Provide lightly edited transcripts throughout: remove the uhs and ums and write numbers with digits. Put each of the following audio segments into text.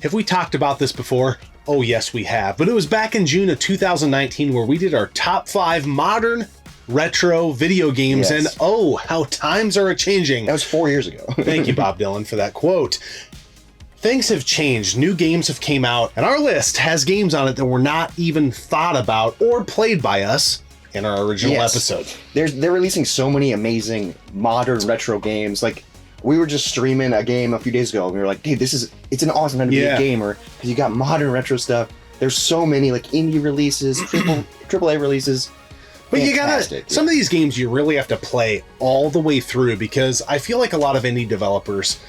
Have we talked about this before? Oh, yes, we have. But it was back in June of 2019 where we did our top 5 modern retro video games. Yes. And oh, how times are a-changing. That was 4 years ago. Thank you, Bob Dylan, for that quote. Things have changed. New games have came out, and our list has games on it that were not even thought about or played by us in our original episode. They're releasing so many amazing modern retro games. Like, we were just streaming a game a few days ago, and we were like, dude, it's an awesome time to be a gamer, because you got modern retro stuff. There's so many, like, indie releases, AAA releases. But you gotta, some of these games you really have to play all the way through, because I feel like a lot of indie developers,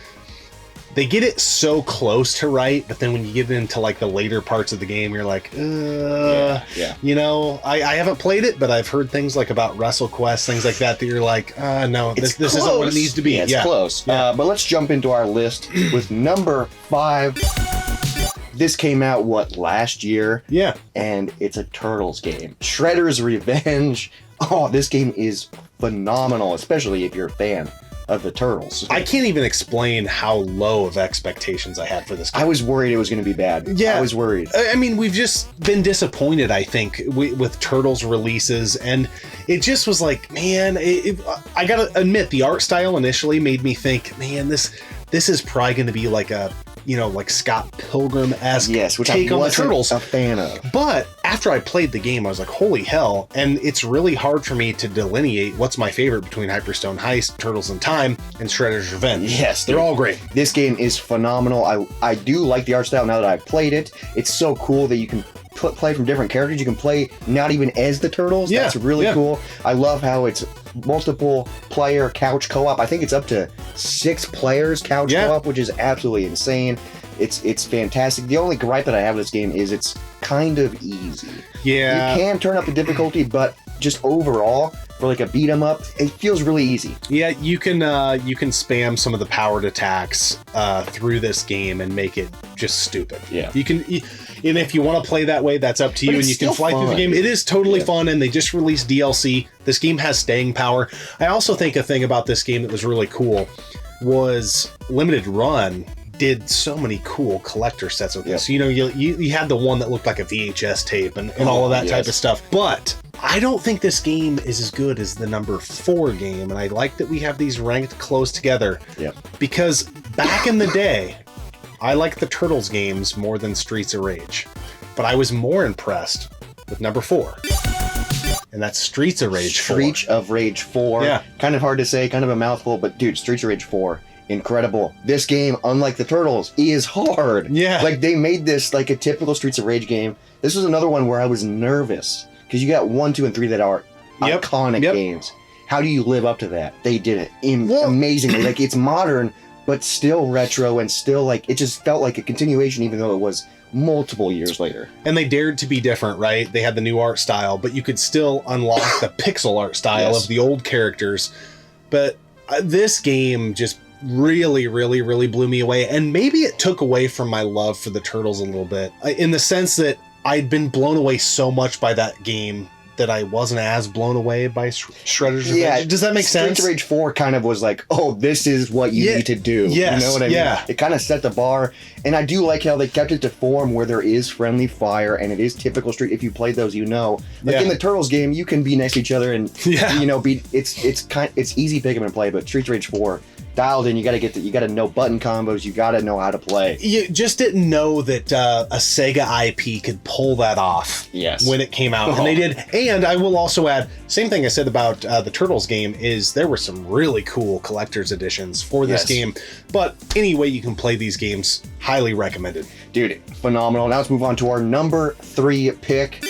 they get it so close to right, but then when you get into like the later parts of the game, you're like, you know, I haven't played it, but I've heard things like about WrestleQuest, things like that you're like, no, this isn't what it needs to be. Yeah, it's close. But let's jump into our list with number 5. This came out, last year? Yeah. And it's a Turtles game. Shredder's Revenge. Oh, this game is phenomenal, especially if you're a fan of the Turtles. I can't even explain how low of expectations I had for this game. I was worried it was going to be bad. Yeah. I was worried. I mean, we've just been disappointed, I think, with Turtles releases, and it just was like, man, I gotta admit, the art style initially made me think, man, this is probably going to be like a, you know, like Scott Pilgrim-esque take on the Turtles. A fan of. But after I played the game, I was like, holy hell. And it's really hard for me to delineate what's my favorite between Hyperstone Heist, Turtles in Time, and Shredder's Revenge. Yes. They're all great. This game is phenomenal. I do like the art style now that I've played it. It's so cool that you can play from different characters. You can play not even as the Turtles. Yeah, that's really cool. I love how it's multiple player couch co-op. I think it's up to 6 players couch co-op, which is absolutely insane. It's fantastic. The only gripe that I have with this game is it's kind of easy. Yeah. You can turn up the difficulty, but just overall, for like a beat 'em up, it feels really easy. Yeah, you can spam some of the powered attacks through this game and make it just stupid. Yeah. You can, and if you want to play that way, that's up to you, and you can fly through the game. It is totally fun, and they just released DLC. This game has staying power. I also think a thing about this game that was really cool was Limited Run did so many cool collector sets with this. You know, you had the one that looked like a VHS tape and all of that type of stuff. But I don't think this game is as good as the number 4 game, and I like that we have these ranked close together. Yep. Because back in the day, I liked the Turtles games more than Streets of Rage, but I was more impressed with number 4. And that's Streets of Rage 4. Streets of Rage 4. Yeah. Kind of hard to say, kind of a mouthful, but dude, Streets of Rage 4. Incredible. This game, unlike the Turtles, is hard. Yeah. Like, they made this like a typical Streets of Rage game. This was another one where I was nervous, because you got 1, 2, and 3 that are iconic games. How do you live up to that? They did it amazingly. Like, it's modern, but still retro, and still, like, it just felt like a continuation, even though it was multiple years later. And they dared to be different, right? They had the new art style, but you could still unlock the pixel art style of the old characters. But this game just really, really, really blew me away. And maybe it took away from my love for the Turtles a little bit, in the sense that I'd been blown away so much by that game that I wasn't as blown away by Shredder's Revenge. Yeah, does that make sense? Streets of Rage 4 kind of was like, oh, this is what you need to do. Yes, you know what I mean? Yeah. It kind of set the bar, and I do like how they kept it to form where there is friendly fire, and it is typical Street. If you played those, you know. Like in the Turtles game, you can be next to each other and you know, it's easy pick 'em and play, but Streets of Rage 4 dialed in. You got to know button combos. You got to know how to play. You just didn't know that a Sega IP could pull that off. Yes. When it came out, and they did. And I will also add, same thing I said about the Turtles game, is there were some really cool collector's editions for this game. But any way you can play these games, highly recommended. Dude, phenomenal. Now let's move on to our number 3 pick.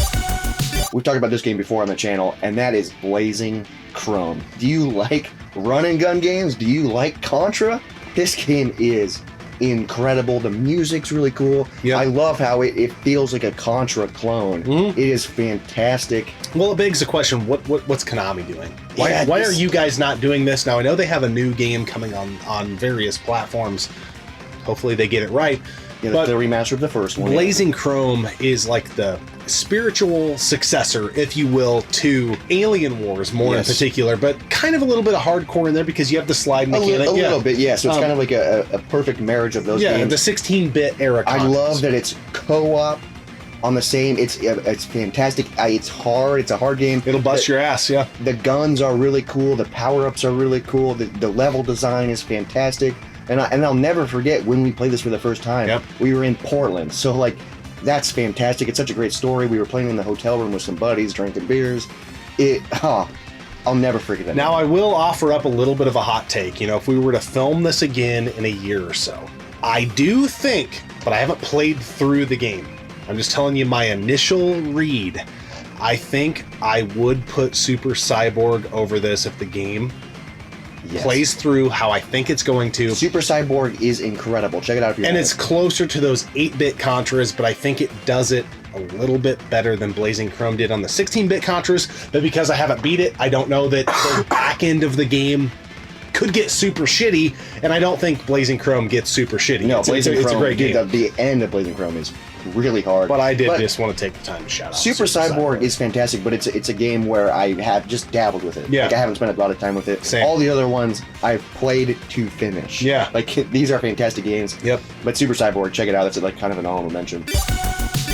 We've talked about this game before on the channel, and that is Blazing Chrome. Do you like run and gun games? Do you like Contra? This game is incredible. The music's really cool. I love how it feels like a Contra clone. It is fantastic. Well, it begs the question, what's Konami doing? Why are you guys not doing this? Now, I know they have a new game coming on various platforms. Hopefully they get it right. Yeah, but the remaster of the first one. Blazing Chrome is like the spiritual successor, if you will, to Alien Wars, more in particular, but kind of a little bit of hardcore in there because you have the slide mechanic. A little bit, yeah. So it's kind of like a perfect marriage of those games. Yeah, the 16-bit era content. I love that it's co-op on the same. It's fantastic. It's hard. It's a hard game. It'll bust your ass, yeah. The guns are really cool. The power-ups are really cool. The level design is fantastic. And I'll never forget when we played this for the first time. Yep. We were in Portland. So, like, that's fantastic. It's such a great story. We were playing in the hotel room with some buddies, drinking beers. I'll never forget that. Now, I will offer up a little bit of a hot take. You know, if we were to film this again in a year or so, I do think, but I haven't played through the game. I'm just telling you my initial read. I think I would put Super Cyborg over this if the game plays through how I think it's going to. Super Cyborg is incredible. Check it out if you want. And it's closer to those 8-bit Contras, but I think it does it a little bit better than Blazing Chrome did on the 16-bit Contras. But because I haven't beat it, I don't know that the back end of the game could get super shitty, and I don't think Blazing Chrome gets super shitty. No, Blazing Chrome, it's a great game. The end of Blazing Chrome is really hard. But I did just want to take the time to shout out Super Cyborg is fantastic, but it's a game where I have just dabbled with it. Yeah. Like, I haven't spent a lot of time with it. Same. All the other ones I've played to finish. Yeah. Like, these are fantastic games. Yep. But Super Cyborg, check it out. That's like kind of an honorable mention.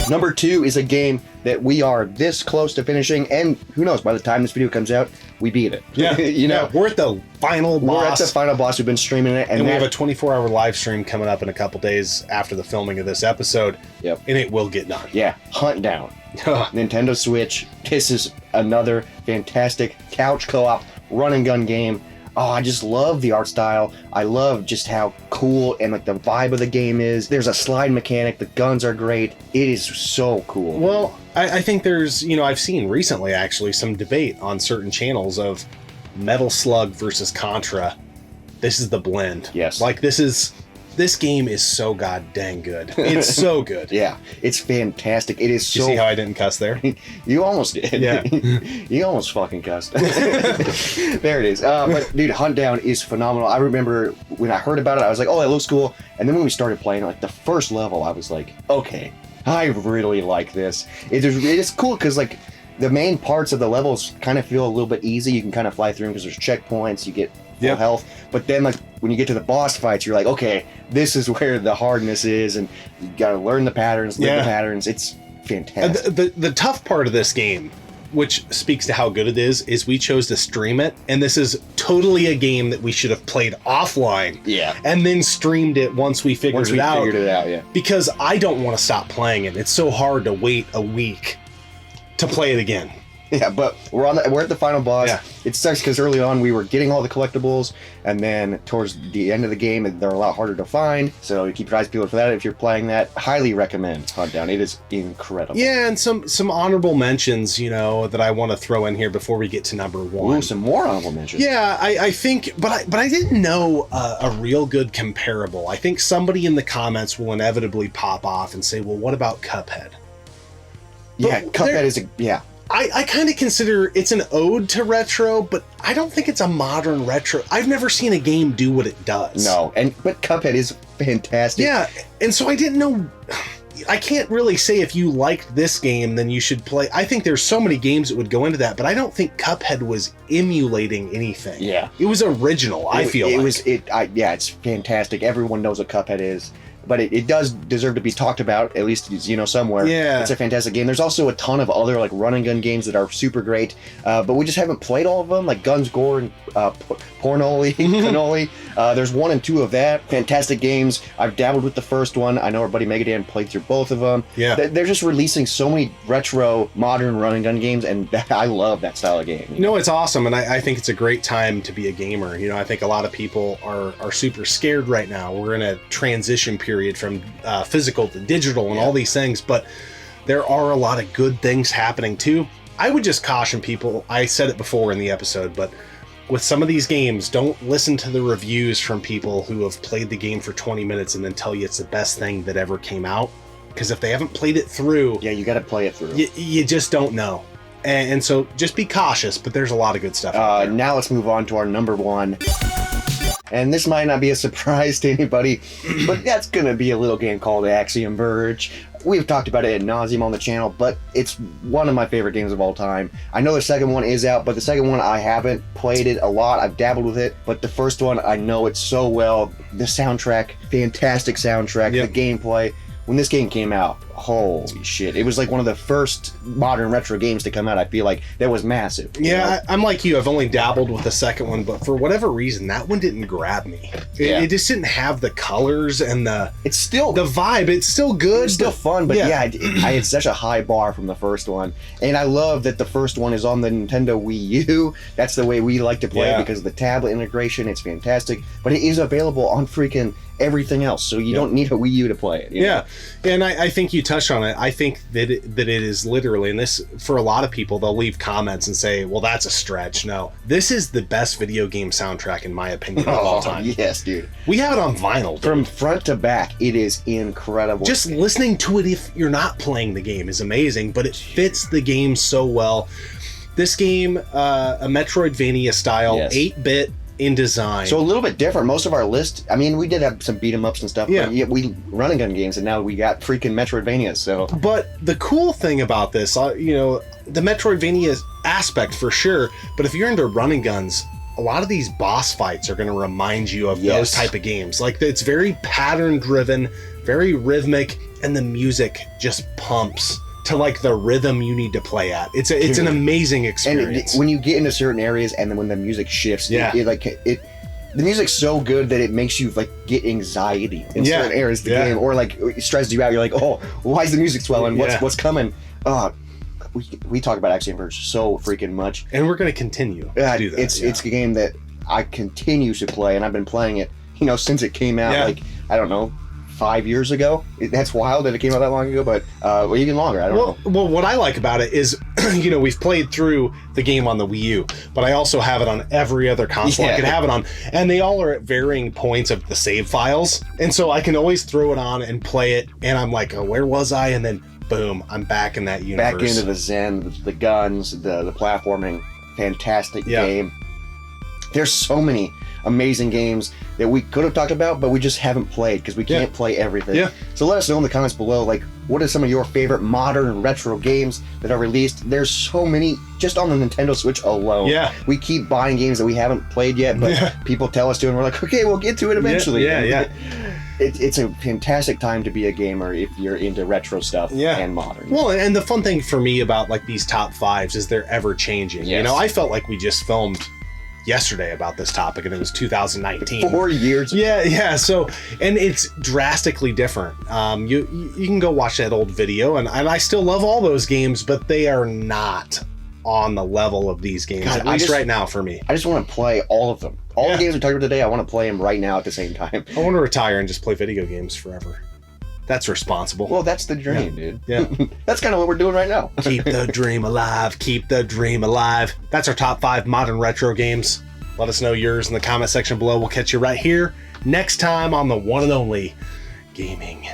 Number 2 is a game that we are this close to finishing, and who knows, by the time this video comes out, we beat it. Yeah. You know, we're at the final boss. We're at the final boss. We've been streaming it. And we have a 24-hour live stream coming up in a couple days after the filming of this episode. Yep. And it will get done. Yeah. Huntdown. Nintendo Switch. This is another fantastic couch co-op run and gun game. Oh, I just love the art style. I love just how cool and like the vibe of the game is. There's a slide mechanic. The guns are great. It is so cool. Well, I think there's, you know, I've seen recently actually some debate on certain channels of Metal Slug versus Contra. This is the blend. Yes. Like this game is so god dang good. It's so good. Yeah, it's fantastic. It is so... You see how I didn't cuss there? You almost did. Yeah. You almost fucking cussed. There it is. But dude, Huntdown is phenomenal. I remember when I heard about it, I was like, oh, that looks cool. And then when we started playing, like the first level, I was like, okay, I really like this. It's cool because like the main parts of the levels kind of feel a little bit easy. You can kind of fly through them because there's checkpoints. You get full health. But then like when you get to the boss fights, you're like, okay, this is where the hardness is, and you got to learn the patterns, live the patterns. It's fantastic. The tough part of this game, which speaks to how good it is we chose to stream it, and this is totally a game that we should have played offline. Yeah. And then streamed it once we figured it out. Yeah. Because I don't want to stop playing it. It's so hard to wait a week to play it again. Yeah, but we're at the final boss. Yeah. It sucks because early on we were getting all the collectibles, and then towards the end of the game they're a lot harder to find. So keep your eyes peeled for that. If you're playing that, highly recommend Huntdown. It is incredible. Yeah, and some honorable mentions, you know, that I want to throw in here before we get to number 1. Ooh, some more honorable mentions. Yeah, I think, but I didn't know a real good comparable. I think somebody in the comments will inevitably pop off and say, well, what about Cuphead? Yeah, Cuphead is I kind of consider it's an ode to retro, but I don't think it's a modern retro. I've never seen a game do what it does. No, but Cuphead is fantastic. Yeah, and so I didn't know. I can't really say if you liked this game, then you should play. I think there's so many games that would go into that, but I don't think Cuphead was emulating anything. Yeah, it was original. I feel it's fantastic. Everyone knows what Cuphead is. But it does deserve to be talked about, at least, you know, somewhere. Yeah. It's a fantastic game. There's also a ton of other, like, run and gun games that are super great, but we just haven't played all of them, like Guns, Gore, and Pornoli, Cannoli. There's 1 and 2 of that. Fantastic games. I've dabbled with the first one. I know our buddy Megadan played through both of them. Yeah. They're just releasing so many retro, modern run and gun games, and I love that style of game. You know, it's awesome, and I think it's a great time to be a gamer. You know, I think a lot of people are super scared right now. We're in a transition period from physical to digital and all these things, but there are a lot of good things happening too. I would just caution people, I said it before in the episode, but with some of these games, don't listen to the reviews from people who have played the game for 20 minutes and then tell you it's the best thing that ever came out, because if they haven't played it through, you got to play it through. You just don't know. And so just be cautious, but there's a lot of good stuff out there. Now let's move on to our number 1. And this might not be a surprise to anybody, but that's going to be a little game called Axiom Verge. We've talked about it ad nauseum on the channel, but it's one of my favorite games of all time. I know the second one is out, but the second one I haven't played it a lot. I've dabbled with it, but the first one I know it so well. The soundtrack, fantastic soundtrack, the gameplay. When this game came out, holy shit. It was like one of the first modern retro games to come out, I feel like. That was massive. Yeah, I'm like you. I've only dabbled with the second one, but for whatever reason, that one didn't grab me. It just didn't have the colors and it's still the vibe. It's still good. It's still fun, but I had such a high bar from the first one. And I love that the first one is on the Nintendo Wii U. That's the way we like to play because of the tablet integration. It's fantastic. But it is available on freaking everything else, so you don't need a Wii U to play it. You know? And I think you touched on it. I think that it is literally, and this, for a lot of people, they'll leave comments and say, well, that's a stretch. No, this is the best video game soundtrack, in my opinion, of all time. Yes, dude. We have it on vinyl, dude. From front to back, it is incredible. Just listening to it if you're not playing the game is amazing, but it fits the game so well. This game, a Metroidvania style, 8-bit, in design. So a little bit different. Most of our list, I mean, we did have some beat 'em ups and stuff, but we run and gun games, and now we got freaking Metroidvania. So, but the cool thing about this, the Metroidvania aspect for sure. But if you're into running guns, a lot of these boss fights are going to remind you of those type of games. Like, it's very pattern driven, very rhythmic, and the music just pumps to like the rhythm you need to play at. It's an amazing experience. And when you get into certain areas, and then when the music shifts, the music's so good that it makes you like get anxiety in certain areas of the game, or like it stresses you out. You're like, oh, why is the music swelling? What's coming? We talk about Axiom Verge so freaking much, and we're going to continue to do that. It's a game that I continue to play, and I've been playing it, since it came out. Like, I don't know, 5 years ago. That's wild that it came out that long ago, but even longer. I don't know. Well, what I like about it is, we've played through the game on the Wii U, but I also have it on every other console I could have it on, and they all are at varying points of the save files, and so I can always throw it on and play it, and I'm like, oh, where was I? And then boom, I'm back in that universe. Back into the zen, the guns, the platforming. Fantastic game. There's so many amazing games that we could have talked about, but we just haven't played because we can't play everything. So let us know in the comments below, like, what are some of your favorite modern retro games that are released? There's so many just on the Nintendo Switch alone. We keep buying games that we haven't played yet, but people tell us to, and we're like, okay, we'll get to it eventually. It's a fantastic time to be a gamer if you're into retro stuff and modern. Well, and the fun thing for me about like these top fives is they're ever changing. I felt like we just filmed yesterday about this topic, and it was 2019. 4 years. So, and it's drastically different. You can go watch that old video, and I still love all those games, but they are not on the level of these games, at least right now for me. I just want to play all of them. All the games we talked about today, I want to play them right now at the same time. I want to retire and just play video games forever. That's responsible. Well, that's the dream, dude. Yeah. That's kind of what we're doing right now. Keep the dream alive. Keep the dream alive. That's our top 5 modern retro games. Let us know yours in the comment section below. We'll catch you right here next time on the one and only Gaming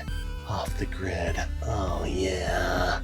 Off the Grid. Oh, yeah.